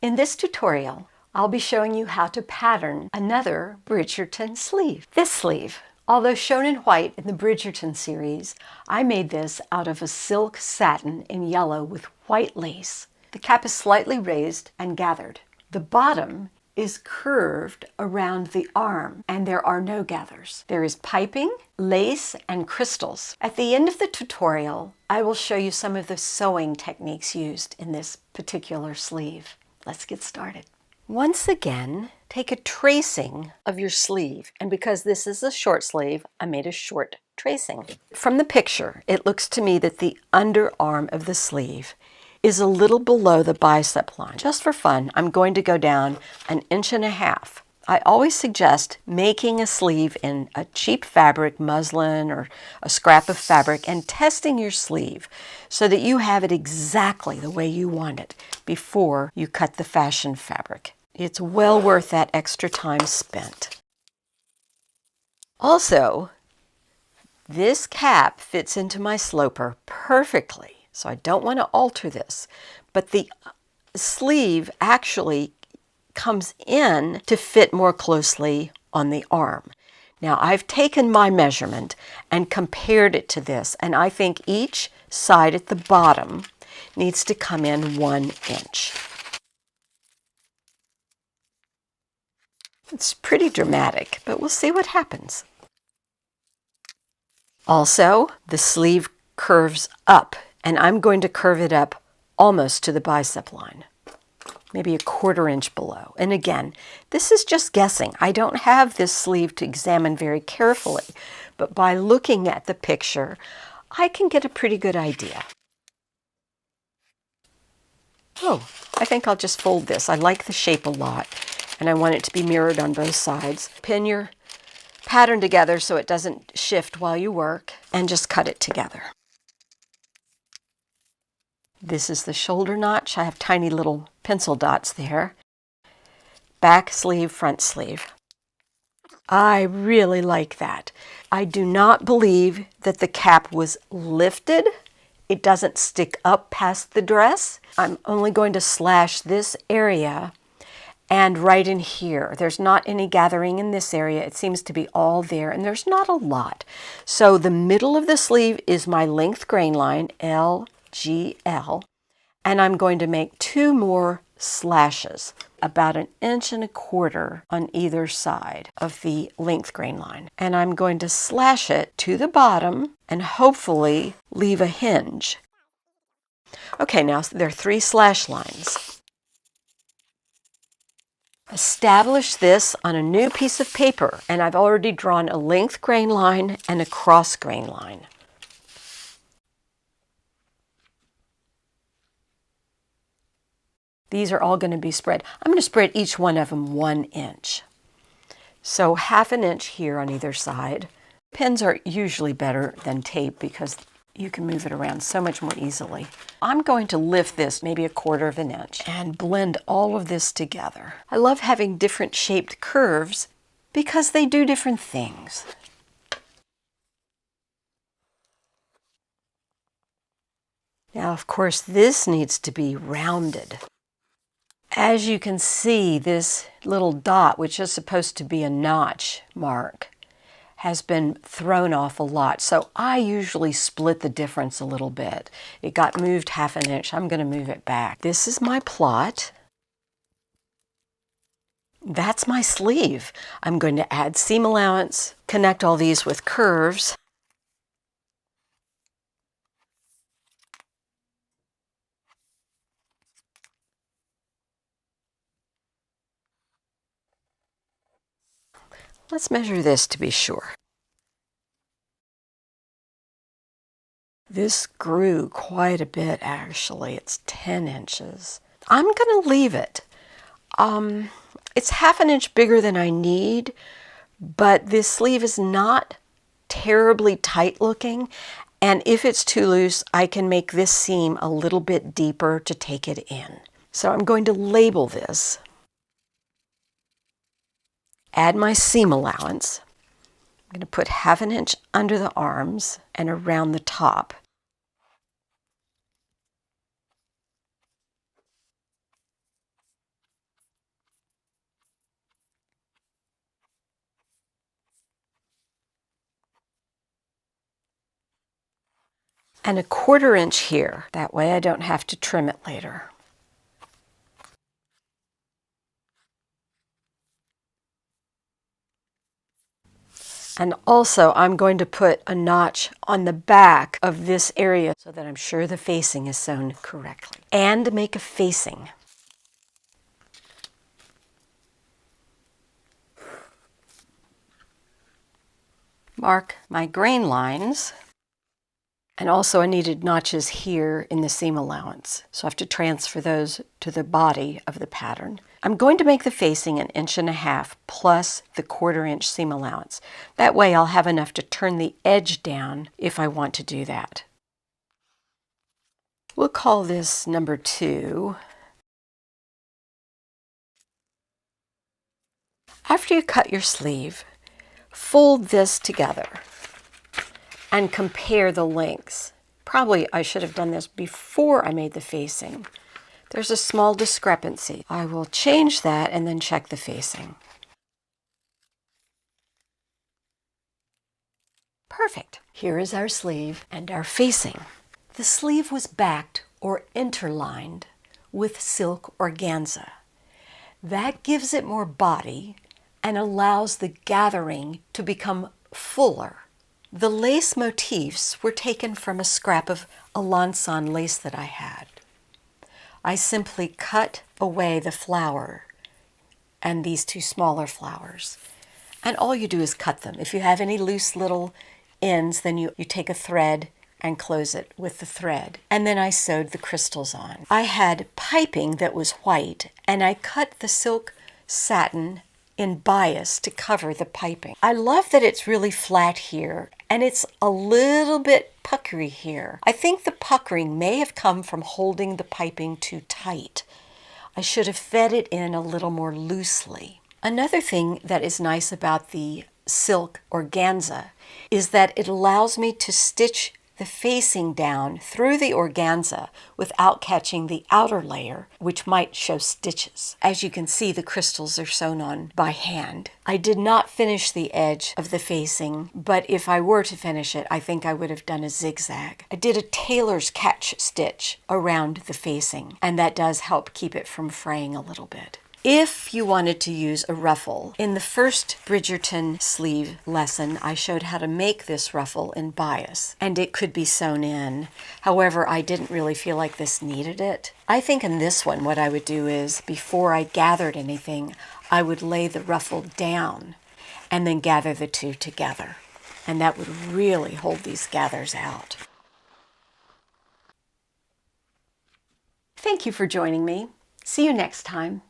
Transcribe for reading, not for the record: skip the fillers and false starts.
In this tutorial, I'll be showing you how to pattern another Bridgerton sleeve. This sleeve, although shown in white in the Bridgerton series, I made this out of a silk satin in yellow with white lace. The cap is slightly raised and gathered. The bottom is curved around the arm and there are no gathers. There is piping, lace, and crystals. At the end of the tutorial, I will show you some of the sewing techniques used in this particular sleeve. Let's get started. Once again, take a tracing of your sleeve, and because this is a short sleeve, I made a short tracing. From the picture, it looks to me that the underarm of the sleeve is a little below the bicep line. Just for fun, I'm going to go down 1.5 inches. I always suggest making a sleeve in a cheap fabric, muslin or a scrap of fabric, and testing your sleeve so that you have it exactly the way you want it before you cut the fashion fabric. It's well worth that extra time spent. Also, this cap fits into my sloper perfectly, so I don't want to alter this, but the sleeve actually comes in to fit more closely on the arm. Now I've taken my measurement and compared it to this, and I think each side at the bottom needs to come in 1 inch. It's pretty dramatic, but we'll see what happens. Also, the sleeve curves up, and I'm going to curve it up almost to the bicep line. Maybe 1/4 inch below. And again, this is just guessing. I don't have this sleeve to examine very carefully, but by looking at the picture, I can get a pretty good idea. Oh, I think I'll just fold this. I like the shape a lot, and I want it to be mirrored on both sides. Pin your pattern together so it doesn't shift while you work, and just cut it together. This is the shoulder notch. I have tiny little pencil dots there. Back sleeve, front sleeve. I really like that. I do not believe that the cap was lifted. It doesn't stick up past the dress. I'm only going to slash this area and right in here. There's not any gathering in this area. It seems to be all there, and there's not a lot. So the middle of the sleeve is my length grain line, LGL, and I'm going to make 2 more slashes, about 1.25 inches on either side of the length grain line. And I'm going to slash it to the bottom and hopefully leave a hinge. Okay, now there are 3 slash lines. Establish this on a new piece of paper, and I've already drawn a length grain line and a cross grain line. These are all going to be spread. I'm going to spread each one of them 1 inch. So 1/2 inch here on either side. Pins are usually better than tape because you can move it around so much more easily. I'm going to lift this maybe 1/4 inch and blend all of this together. I love having different shaped curves because they do different things. Now, of course, this needs to be rounded. As you can see, this little dot, which is supposed to be a notch mark, has been thrown off a lot. So I usually split the difference a little bit. It got moved 1/2 inch. I'm going to move it back. This is my plot. That's my sleeve. I'm going to add seam allowance, connect all these with curves. Let's measure this to be sure. This grew quite a bit, actually. It's 10 inches. I'm going to leave it. It's 1/2 inch bigger than I need, but this sleeve is not terribly tight looking, and if it's too loose, I can make this seam a little bit deeper to take it in. So I'm going to label this. Add my seam allowance. I'm going to put 1/2 inch under the arms and around the top. and a 1/4 inch here. That way I don't have to trim it later. And also I'm going to put a notch on the back of this area so that I'm sure the facing is sewn correctly. And make a facing. Mark my grain lines. And also I needed notches here in the seam allowance. So I have to transfer those to the body of the pattern. I'm going to make the facing 1.5 inches plus the 1/4 inch seam allowance. That way I'll have enough to turn the edge down if I want to do that. We'll call this number 2. After you cut your sleeve, fold this together and compare the lengths. Probably I should have done this before I made the facing. There's a small discrepancy. I will change that and then check the facing. Perfect. Here is our sleeve and our facing. The sleeve was backed or interlined with silk organza. That gives it more body and allows the gathering to become fuller. The lace motifs were taken from a scrap of Alençon lace that I had. I simply cut away the flower and these 2 smaller flowers. And all you do is cut them. If you have any loose little ends, then you take a thread and close it with the thread. And then I sewed the crystals on. I had piping that was white, and I cut the silk satin in bias to cover the piping. I love that it's really flat here, and it's a little bit puckery here. I think the puckering may have come from holding the piping too tight. I should have fed it in a little more loosely. Another thing that is nice about the silk organza is that it allows me to stitch the facing down through the organza without catching the outer layer, which might show stitches. As you can see, the crystals are sewn on by hand. I did not finish the edge of the facing, but if I were to finish it, I think I would have done a zigzag. I did a tailor's catch stitch around the facing, and that does help keep it from fraying a little bit. If you wanted to use a ruffle, in the first Bridgerton sleeve lesson, I showed how to make this ruffle in bias, and it could be sewn in. However, I didn't really feel like this needed it. I think in this one, what I would do is, before I gathered anything, I would lay the ruffle down and then gather the 2 together. And that would really hold these gathers out. Thank you for joining me. See you next time.